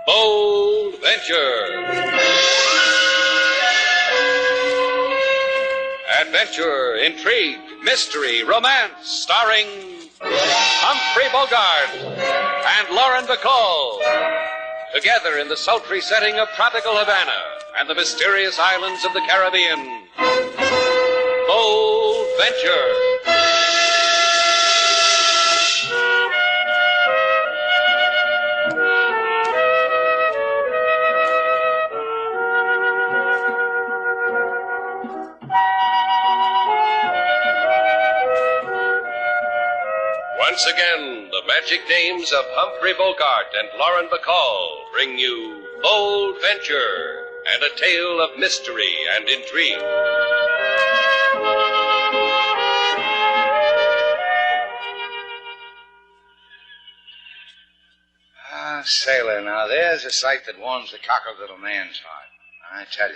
Bold Venture. Adventure, intrigue, mystery, romance, starring Humphrey Bogart and Lauren Bacall. Together in the sultry setting of tropical Havana and the mysterious islands of the Caribbean. Bold Venture. Once again, the magic names of Humphrey Bogart and Lauren Bacall bring you Bold Venture and a tale of mystery and intrigue. Ah, Sailor, now there's a sight that warms the cock of little man's heart. I tell you,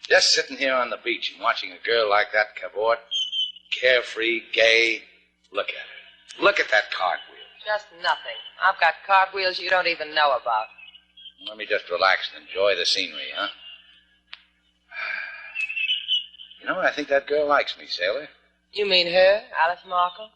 just sitting here on the beach and watching a girl like that cavort, carefree, gay, look at her. Look at that cartwheel. Just nothing. I've got cartwheels you don't even know about. Let me just relax and enjoy the scenery, huh? You know what? I think that girl likes me, Sailor. You mean her, Alice Markle?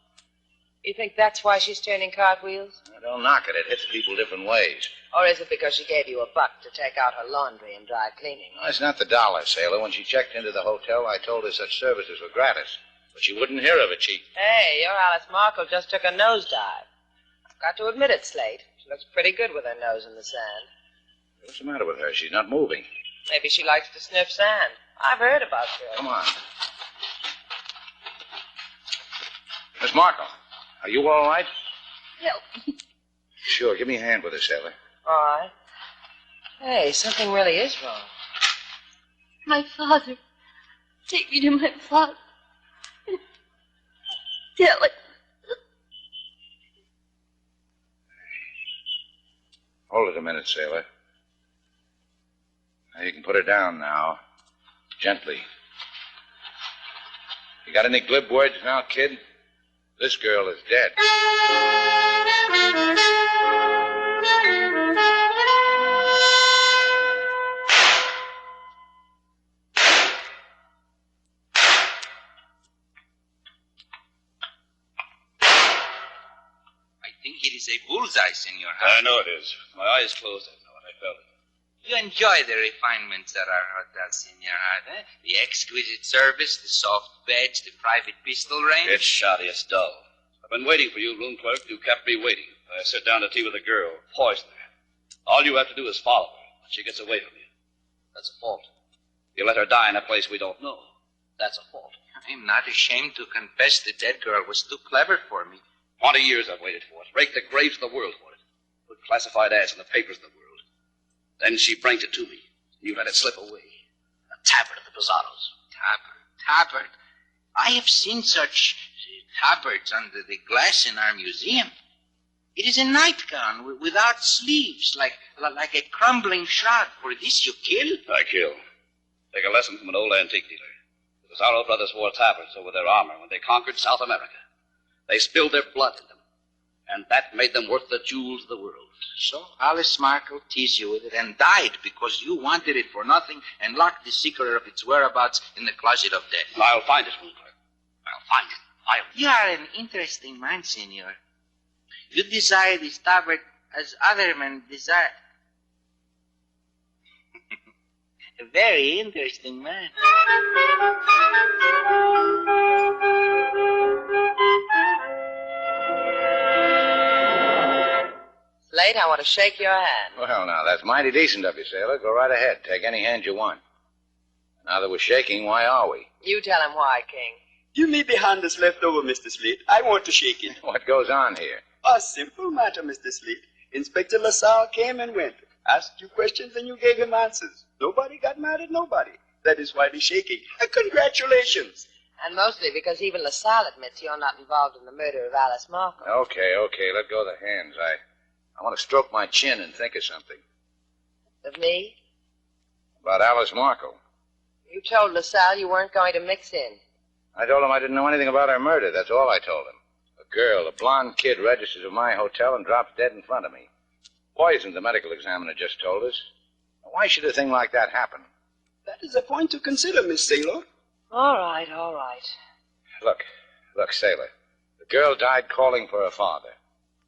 You think that's why she's turning cartwheels? Don't knock it. It hits people different ways. Or is it because she gave you $1 to take out her laundry and dry cleaning? No, it's not the dollar, Sailor. When she checked into the hotel, I told her such services were gratis. But she wouldn't hear of it. Hey, your Alice Markle just took a nosedive. I've got to admit it, Slate. She looks pretty good with her nose in the sand. What's the matter with her? She's not moving. Maybe she likes to sniff sand. I've heard about her. Come on. Miss Markle, are you all right? Help me. Sure. Give me a hand with her, Sailor. All right. Hey, something really is wrong. My father. Take me to my father. Tell it. Hold it a minute, Sailor. Now you can put her down now. Gently. You got any glib words now, kid? This girl is dead. It is a bullseye, Senor. I know it is. My eyes closed, I know it. I felt it. You enjoy the refinements at our hotel, Senor Harder. The exquisite service, the soft beds, the private pistol range. It's shoddy. It's dull. I've been waiting for you, room clerk. You kept me waiting. I sit down to tea with a girl, poison her. All you have to do is follow her. She gets away from you. That's a fault. You let her die in a place we don't know. That's a fault. I'm not ashamed to confess the dead girl was too clever for me. 20 years I've waited for it. Raked the graves of the world for it. Put classified ads in the papers of the world. Then she brings it to me. You let it slip away. A tabard of the Pizarros. Tabard. I have seen such tabards under the glass in our museum. It is a nightgown without sleeves, like a crumbling shroud. For this you kill? I kill. Take a lesson from an old antique dealer. The Pizarro brothers wore tabards over their armor when they conquered South America. They spilled their blood in them, and that made them worth the jewels of the world. So Alice Markle teased you with it and died because you wanted it for nothing and locked the secret of its whereabouts in the closet of death. I'll find it, room clerk. I'll find it. You are an interesting man, Senor. You desire this tabard as other men desire. A very interesting man. Slate, I want to shake your hand. Well, now, that's mighty decent of you, Sailor. Go right ahead. Take any hand you want. Now that we're shaking, why are we? You tell him why, King. Give me the hand that's left over, Mr. Slate. I want to shake it. What goes on here? A simple matter, Mr. Slate. Inspector LaSalle came and went. Asked you questions and you gave him answers. Nobody got mad at nobody. That is why they're shaking. Congratulations. And mostly because even LaSalle admits you're not involved in the murder of Alice Markle. Okay. Let go of the hands. I want to stroke my chin and think of something. Of me? About Alice Markle. You told LaSalle you weren't going to mix in. I told him I didn't know anything about her murder. That's all I told him. A girl, a blonde kid, registers at my hotel and drops dead in front of me. Poisoned, the medical examiner just told us. Why should a thing like that happen? That is a point to consider, Miss Sailor. All right, all right. Look, Sailor. The girl died calling for her father.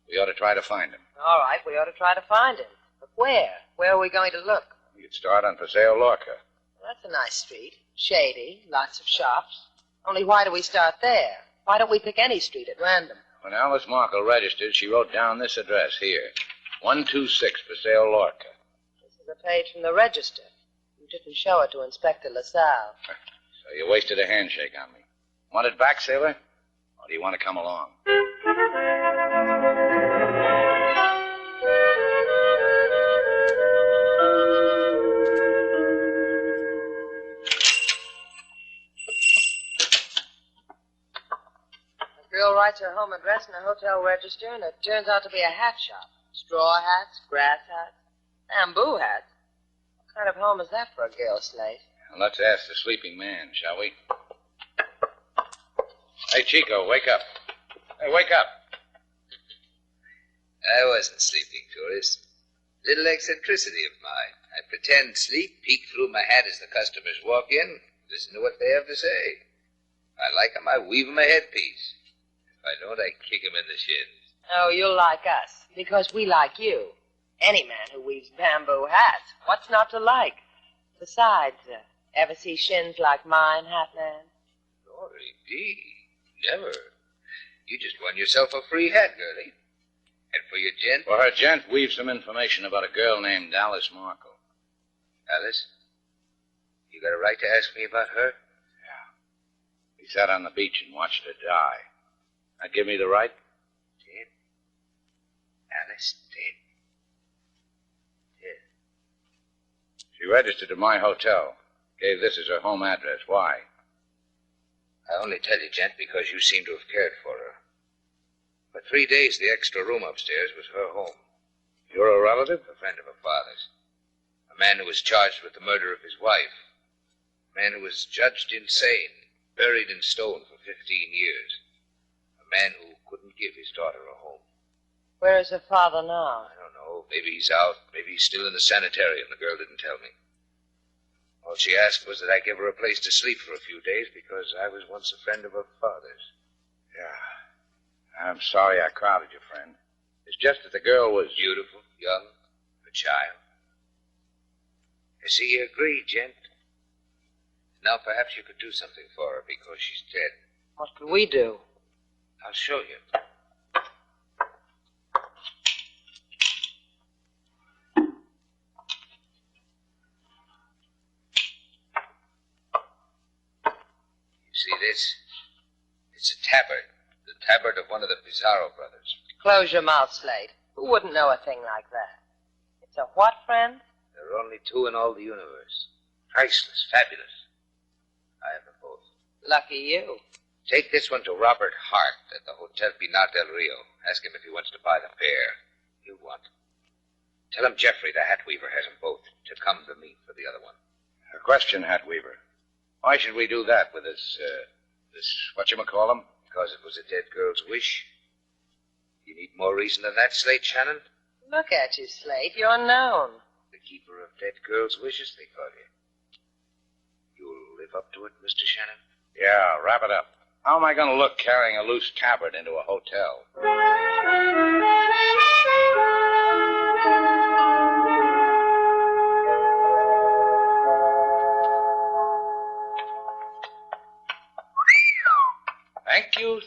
We ought to try to find him. All right, we ought to try to find him. But where? Where are we going to look? We could start on Paseo Lorca. Well, that's a nice street. Shady, lots of shops. Only why do we start there? Why don't we pick any street at random? When Alice Markle registered, she wrote down this address here. 126 Paseo Lorca. This is a page from the register. You didn't show it to Inspector LaSalle. So you wasted a handshake on me. Want it back, Sailor? Or do you want to come along? The girl writes her home address in a hotel register, and it turns out to be a hat shop. Straw hats, grass hats, bamboo hats. What kind of home is that for a girl, Slate? Well, let's ask the sleeping man, shall we? Hey, Chico, wake up. Hey, wake up. I wasn't sleeping, tourist. Little eccentricity of mine. I pretend sleep, peek through my hat as the customers walk in, listen to what they have to say. If I like 'em, I weave 'em a headpiece. If I don't, I kick 'em in the shins. Oh, you'll like us, because we like you. Any man who weaves bamboo hats, what's not to like? Besides, ever see shins like mine, hat man? Glory be. Never. You just won yourself a free hat, girlie. And for your gent? For her gent, weave some information about a girl named Alice Markle. Alice? You got a right to ask me about her? Yeah. We sat on the beach and watched her die. That give me the right? Dead? Alice dead? Dead. She registered at my hotel. Gave this as her home address. Why? I only tell you, gent, because you seem to have cared for her. For 3 days, the extra room upstairs was her home. You're a relative? A friend of her father's. A man who was charged with the murder of his wife. A man who was judged insane, buried in stone for 15 years. A man who couldn't give his daughter a home. Where is her father now? I don't know. Maybe he's out. Maybe he's still in the sanitarium. The girl didn't tell me. All she asked was that I give her a place to sleep for a few days because I was once a friend of her father's. Yeah. I'm sorry I crowded you, friend. It's just that the girl was... Beautiful, young, a child. I see you agree, gent. Now perhaps you could do something for her because she's dead. What could we do? I'll show you. See this? It's a tabard. The tabard of one of the Pizarro brothers. Close your mouth, Slate. Who wouldn't know a thing like that? It's a what, friend? There are only 2 in all the universe. Priceless, fabulous. I have them both. Lucky you. Take this one to Robert Hart at the Hotel Pinar del Rio. Ask him if he wants to buy the pair. He'll want. Tell him Jeffrey, the hat weaver, has them both to come to me for the other one. A question, hat weaver. Why should we do that with this whatchamacallem? Because it was a dead girl's wish. You need more reason than that, Slate Shannon? Look at you, Slate. You're known. The keeper of dead girls' wishes, they call you. You'll live up to it, Mr. Shannon? Yeah, wrap it up. How am I going to look carrying a loose tabard into a hotel?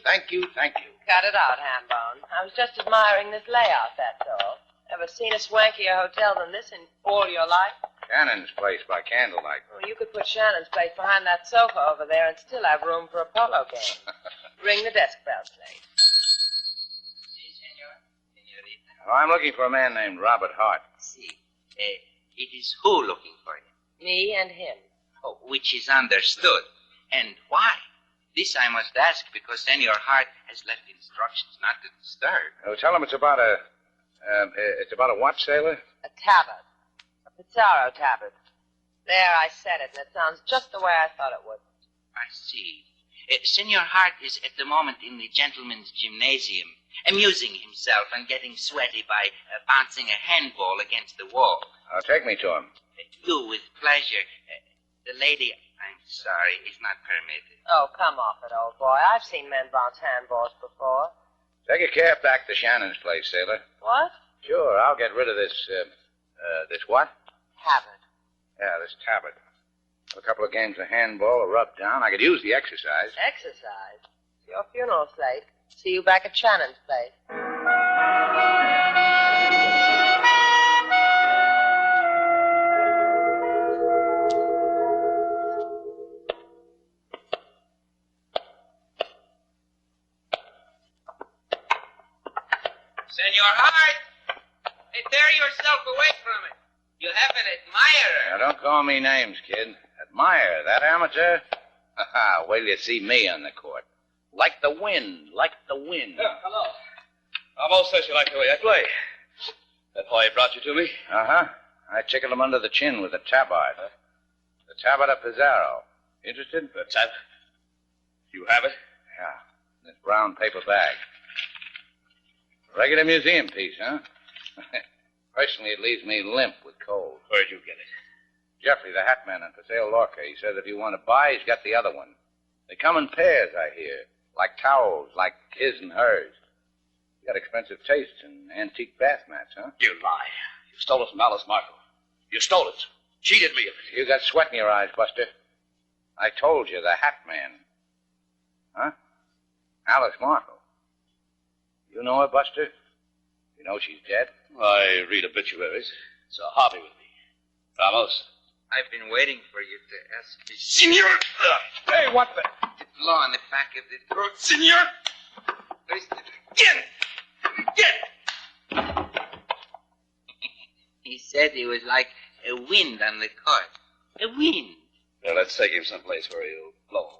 Thank you. Cut it out, Hambone. I was just admiring this layout, that's all. Ever seen a swankier hotel than this in all your life? Shannon's place by candlelight. Well, you could put Shannon's place behind that sofa over there and still have room for a polo game. Ring the desk bell, Slate. Oh, I'm looking for a man named Robert Hart. See, it is who looking for him? Me and him. Oh, which is understood. And why? This I must ask because Senor Hart has left instructions not to disturb. Oh, tell him it's about a what, sailor? A tabard. A Pizarro tabard. There, I said it, and it sounds just the way I thought it would. I see. Senor Hart is at the moment in the gentleman's gymnasium, amusing himself and getting sweaty by bouncing a handball against the wall. Take me to him. You, with pleasure. The lady, I'm sorry, is not permitted. Oh, come off it, old boy. I've seen men bounce handballs before. Take a cab back to Shannon's place, Sailor. What? Sure, I'll get rid of this, this what? Tabard. Yeah, this Tabard. A couple of games of handball, a rub down. I could use the exercise. Exercise? It's your funeral, Slate. See you back at Shannon's place. Senor Hart, tear yourself away from it. You have an admirer. Now, don't call me names, kid. Admire that amateur? Ha-ha, wait till you see me on the court. Like the wind, like the wind. Yeah, hello. Almost says you like the way I play. That why he brought you to me? Uh-huh. I tickled him under the chin with a tabard. The tabard of Pizarro. Interested? The tab? You have it? Yeah, in this brown paper bag. Regular museum piece, huh? Personally, it leaves me limp with cold. Where'd you get it? Jeffrey, the hat man in Paseo Lorca, he says if you want to buy, he's got the other one. They come in pairs, I hear. Like towels, like his and hers. You got expensive tastes in antique bath mats, huh? You lie. You stole it from Alice Marshall. You stole it. Cheated me of it. You got sweat in your eyes, Buster. I told you, the hat man. Huh? Alice Marshall. You know her, Buster? You know she's dead? I read obituaries. It's a hobby with me. Ramos. I've been waiting for you to ask me. Senor! Hey, what the? The blow on the back of the throat. Senor! Again! He said he was like a wind on the court. A wind. Well, let's take him someplace where he'll blow away.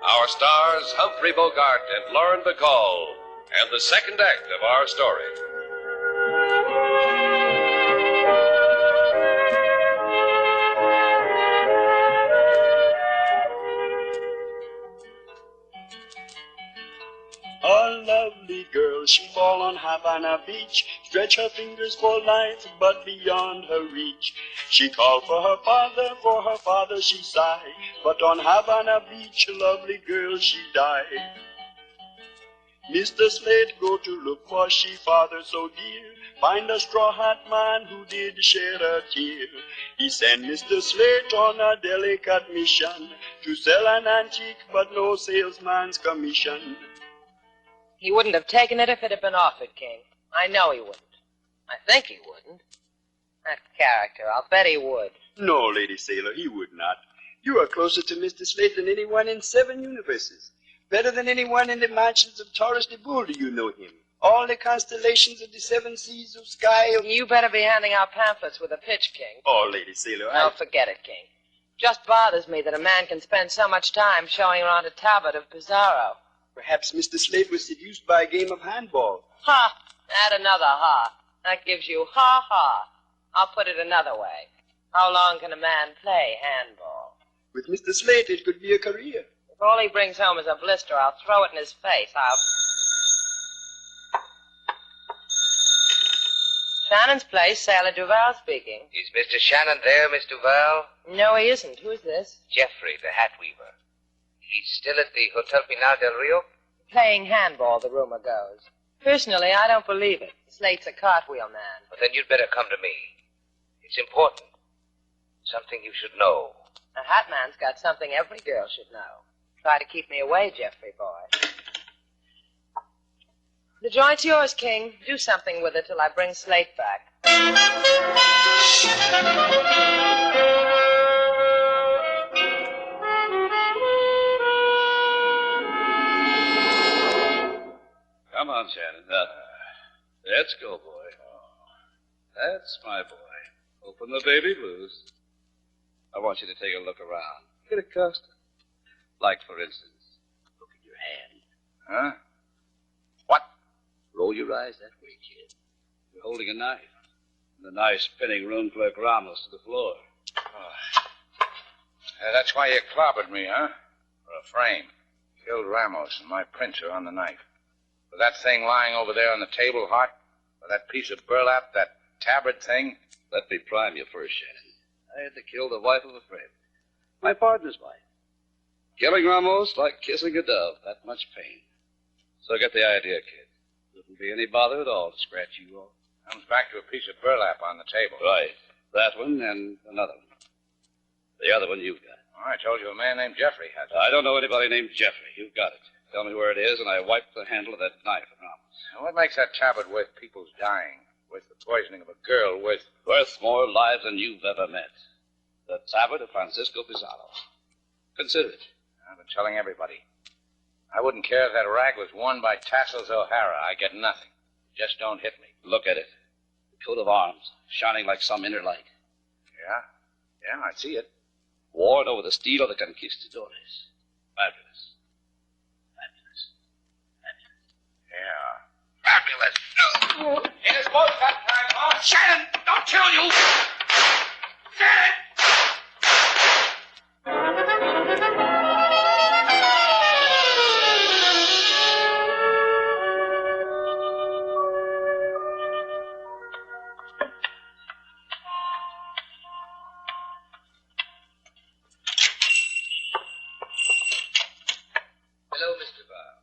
Our stars, Humphrey Bogart and Lauren Bacall, and the second act of our story. A lovely girl, she fall on Havana beach, stretch her fingers for life, but beyond her reach. She called for her father she sighed, but on Havana beach, a lovely girl, she died. Mr. Slate go to look for she father so dear, find a straw hat man who did shed a tear. He sent Mr. Slate on a delicate mission to sell an antique, but no salesman's commission. He wouldn't have taken it if it had been offered, King. I know he wouldn't. I think he wouldn't. That character, I'll bet he would. No, Lady Sailor, he would not. You are closer to Mr. Slate than anyone in 7 universes. Better than anyone in the mansions of Taurus de Bull do you know him. All the constellations of the 7 seas of sky. You better be handing out pamphlets with a pitch, King. Oh, Lady Sailor, No, forget it, King. Just bothers me that a man can spend so much time showing around a Tabard of Pizarro. Perhaps Mr. Slate was seduced by a game of handball. Ha! Add another ha. That gives you ha-ha. I'll put it another way. How long can a man play handball? With Mr. Slate, it could be a career. If all he brings home is a blister, I'll throw it in his face. Shannon's place, Sailor Duval speaking. Is Mr. Shannon there, Miss Duval? No, he isn't. Who's this? Jeffrey, the hat weaver. He's still at the Hotel Pinal del Rio? Playing handball, the rumor goes. Personally, I don't believe it. Slate's a cartwheel man. Well, then you'd better come to me. It's important. Something you should know. A hat man's got something every girl should know. Try to keep me away, Jeffrey boy. The joint's yours, King. Do something with it till I bring Slate back. Come on, Shannon. Let's go, boy. That's my boy. Open the baby blues. I want you to take a look around. Get accustomed. Like, for instance, look at your hand. Huh? What? Roll your eyes that way, kid. You're holding a knife. And the knife's pinning room clerk Ramos to the floor. That's why you clobbered me, huh? For a frame. Killed Ramos and my printer on the knife. For that thing lying over there on the table, Hart? For that piece of burlap, that Tabard thing? Let me prime you first, Shannon. I had to kill the wife of a friend. My partner's wife. Killing Ramos like kissing a dove. That much pain. So get the idea, kid. Wouldn't be any bother at all to scratch you off. Comes back to a piece of burlap on the table. Right. That one and another one. The other one you've got. Oh, I told you a man named Jeffrey had it. I don't know anybody named Jeffrey. You've got it. Tell me where it is, and I wiped the handle of that knife at Ramos. What makes that Tabard worth people's dying? Worth the poisoning of a girl? Worth more lives than you've ever met. The Tabard of Francisco Pizarro. Consider it. I've been telling everybody. I wouldn't care if that rag was worn by Tassels O'Hara. I get nothing. Just don't hit me. Look at it. The coat of arms, shining like some inner light. Yeah, I see it. Worn over the steel of the conquistadores. Fabulous. Yeah. Fabulous. In his boat that time, huh? Shannon, don't kill you! Shannon! Hello, Mr. Duval.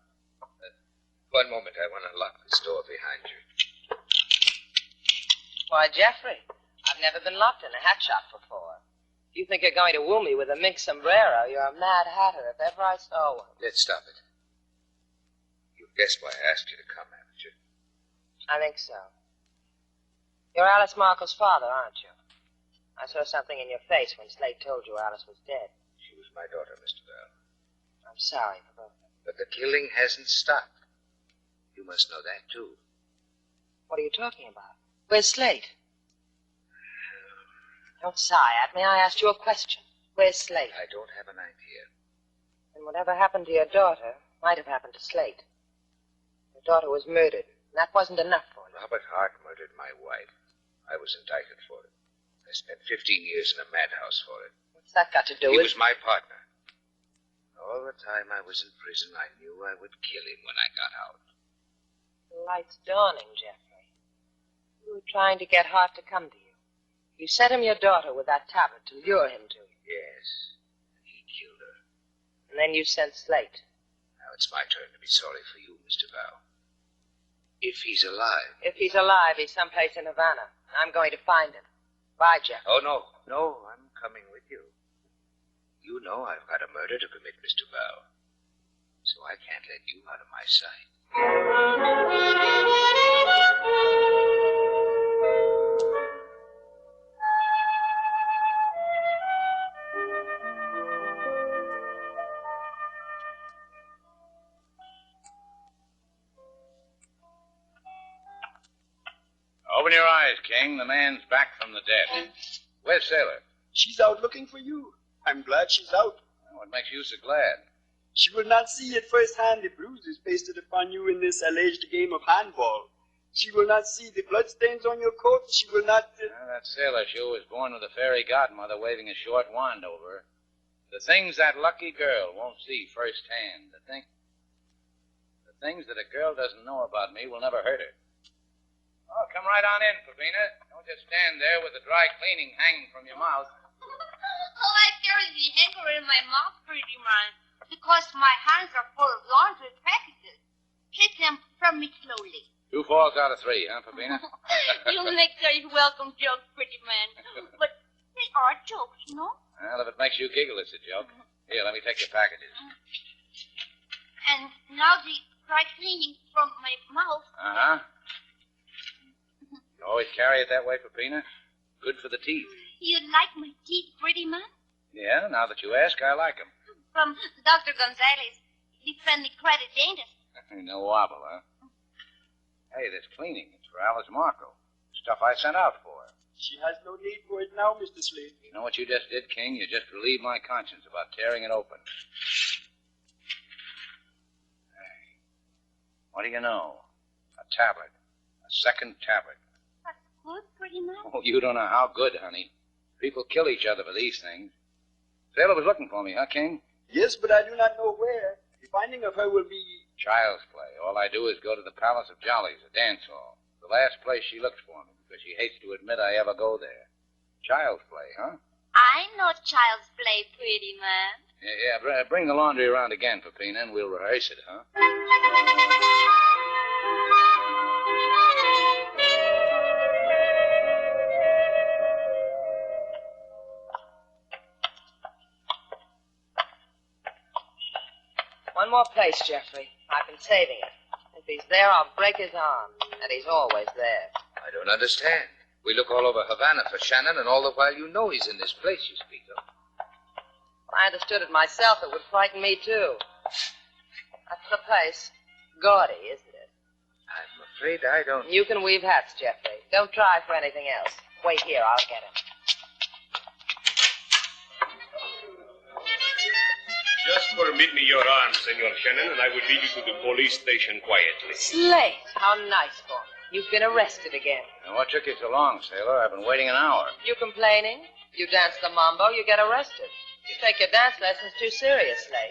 One moment, I want to lock this door behind you. Why, Jeffrey, I've never been locked in a hat shop before. If you think you're going to woo me with a mink sombrero, you're a mad hatter if ever I saw one. Let's stop it. You've guessed why I asked you to come, haven't you? I think so. You're Alice Markle's father, aren't you? I saw something in your face when Slate told you Alice was dead. She was my daughter, Mr. Duval. I'm sorry for both of them. But the killing hasn't stopped. You must know that, too. What are you talking about? Where's Slate? Don't sigh at me. I asked you a question. Where's Slate? I don't have an idea. And whatever happened to your daughter might have happened to Slate. Your daughter was murdered, and that wasn't enough for you. Robert Hart murdered my wife. I was indicted for it. I spent 15 years in a madhouse for it. What's that got to do He with... was my partner. All the time I was in prison, I knew I would kill him when I got out. The light's dawning, Jeffrey. You were trying to get Hart to come to you. You sent him your daughter with that tablet to lure him to you. Yes. He killed her. And then you sent Slate. Now it's my turn to be sorry for you, Mr. Val. If he's alive. If he's alive, he's someplace in Havana. I'm going to find him. Bye, Jeffrey. Oh, no. No, I'm coming with you. You know I've got a murder to commit, Mr. Val. So I can't let you out of my sight. Open your eyes, King. The man's back from the dead. Where's Sailor? She's out looking for you. I'm glad she's out. What makes you so glad? She will not see at first hand the bruises pasted upon you in this alleged game of handball. She will not see the bloodstains on your coat. She will not... That sailor shoe was born with a fairy godmother waving a short wand over her. The things that lucky girl won't see firsthand. The things that a girl doesn't know about me will never hurt her. Oh, come right on in, Pepina. Don't just stand there with the dry cleaning hanging from your mouth. Oh, I carry the hanger in my mouth, pretty man, because my hands are full of laundry packages. Take them from me slowly. 2 falls out of 3, huh, Pepina? You make such welcome jokes, pretty man. But they are jokes, no? Well, if it makes you giggle, it's a joke. Here, let me take your packages. And now the dry cleaning from my mouth. Uh-huh. You always carry it that way, Pepina? Good for the teeth. You like my teeth, pretty man? Yeah, now that you ask, I like 'em. From Dr. Gonzalez. Defend the credit, ain't it? No wobble, huh? Hey, this cleaning. It's for Alice Marco. Stuff I sent out for her. She has no need for it now, Mr. Slate. You know what you just did, King? You just relieved my conscience about tearing it open. Hey, what do you know? A tablet. A second tablet. That's good, pretty man. Oh, you don't know how good, honey. People kill each other for these things. Sailor was looking for me, huh, King? Yes, but I do not know where. The finding of her will be... Child's play. All I do is go to the Palace of Jollies, a dance hall. The last place she looks for me, because she hates to admit I ever go there. Child's play, huh? I know child's play, pretty man. Yeah, bring the laundry around again, Peppina, and we'll rehearse it, huh? One more place, Jeffrey. I've been saving it. If he's there, I'll break his arm. And he's always there. I don't understand. We look all over Havana for Shannon, and all the while you know he's in this place you speak of. If I understood it myself, it would frighten me, too. That's the place. Gaudy, isn't it? I'm afraid I don't... You can weave hats, Jeffrey. Don't try for anything else. Wait here, I'll get him. Just permit me your arm, Senor Shannon, and I will lead you to the police station quietly. Slate, how nice for me. You've been arrested again. And what took you so long, Sailor? I've been waiting an hour. You complaining? You dance the mambo, you get arrested. You take your dance lessons too seriously.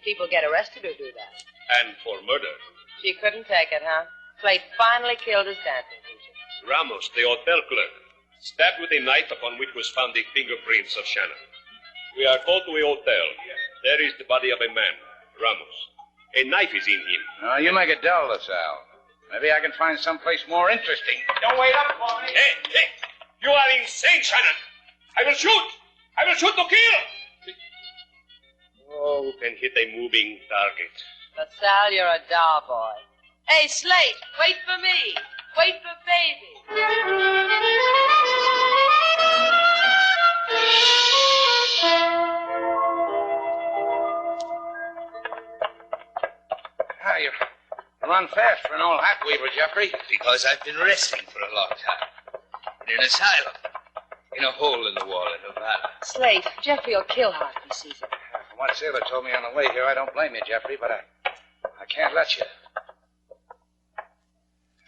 People get arrested who do that. And for murder. She couldn't take it, huh? Slate finally killed his dancing teacher. Ramos, the hotel clerk, stabbed with a knife upon which was found the fingerprints of Shannon. We are called to a hotel. There is the body of a man, Ramos. A knife is in him. No, you make it dull, LaSalle. Maybe I can find someplace more interesting. Don't wait up for me. Hey! You are insane, Shannon! I will shoot! I will shoot to kill! Oh, who can hit a moving target? LaSalle, you're a doll boy. Hey, Slate, wait for me. Wait for baby. You run fast for an old hat weaver, Jeffrey. Because I've been resting for a long time. In an asylum. In a hole in the wall in Havana. Slate, Jeffrey will kill her if he sees it. From what Sailor told me on the way here, I don't blame you, Jeffrey, but I can't let you.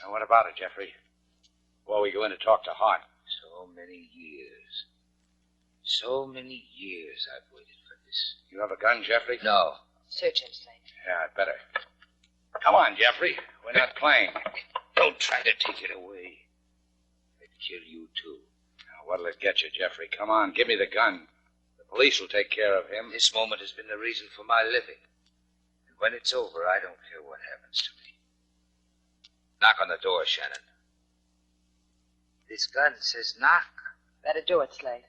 Now, what about it, Jeffrey? Before we go in to talk to Hart. So many years. So many years I've waited for this. You have a gun, Jeffrey? No. Search him, Slate. Yeah, I'd better. Come on, Jeffrey. We're not playing. Don't try to take it away. I'd kill you, too. Now, what'll it get you, Jeffrey? Come on, give me the gun. The police will take care of him. This moment has been the reason for my living. And when it's over, I don't care what happens to me. Knock on the door, Shannon. This gun says knock. Better do it, Slate.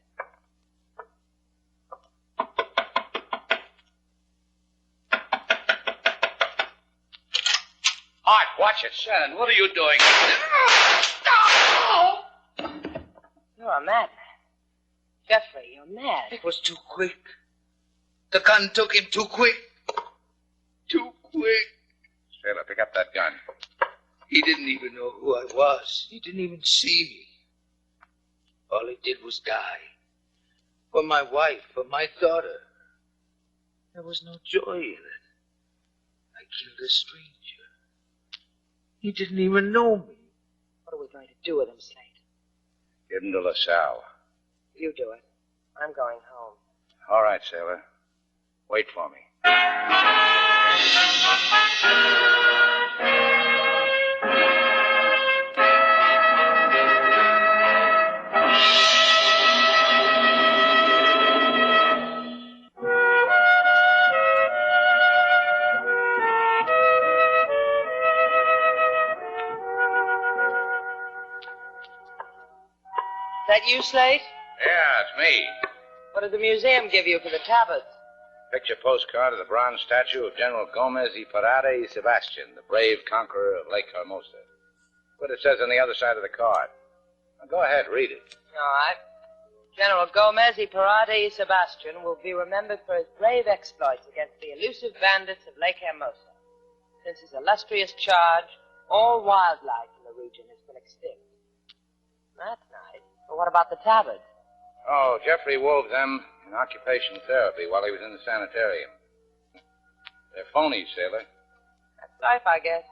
Hart, watch it. Shannon, what are you doing? You're a madman. Jeffrey, you're mad. It was too quick. The gun took him too quick. Too quick. Sailor, pick up that gun. He didn't even know who I was. He didn't even see me. All he did was die. For my wife, for my daughter. There was no joy in it. I killed a stranger. He didn't even know me. What are we going to do with him, Slate? Give him to LaSalle. You do it. I'm going home. All right, Sailor. Wait for me. That you, Slate? Yeah, it's me. What did the museum give you for the tabards? Picture postcard of the bronze statue of General Gomez y Parada y Sebastian, the brave conqueror of Lake Hermosa. What it says on the other side of the card. Now, go ahead, read it. All right. General Gomez y Parada y Sebastian will be remembered for his brave exploits against the elusive bandits of Lake Hermosa. Since his illustrious charge, All wildlife in the region has been extinct. That's nice. But what about the Tabards? Oh, Jeffrey wove them in occupational therapy while he was in the sanitarium. They're phonies, Sailor. That's life, I guess.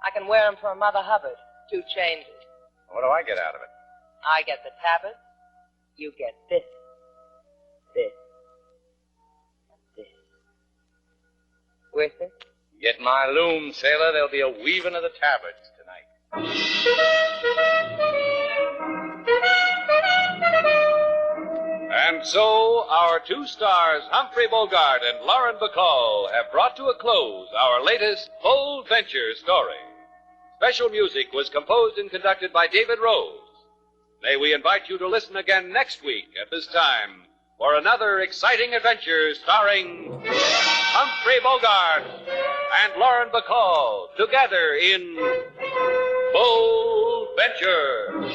I can wear them for a Mother Hubbard. 2 changes. What do I get out of it? I get the Tabards. You get this. This. And this. Worth it? Get my loom, Sailor. There'll be a weaving of the Tabards tonight. And so, our 2 stars, Humphrey Bogart and Lauren Bacall, have brought to a close our latest Bold Venture story. Special music was composed and conducted by David Rose. May we invite you to listen again next week at this time for another exciting adventure starring Humphrey Bogart and Lauren Bacall together in Bold Venture.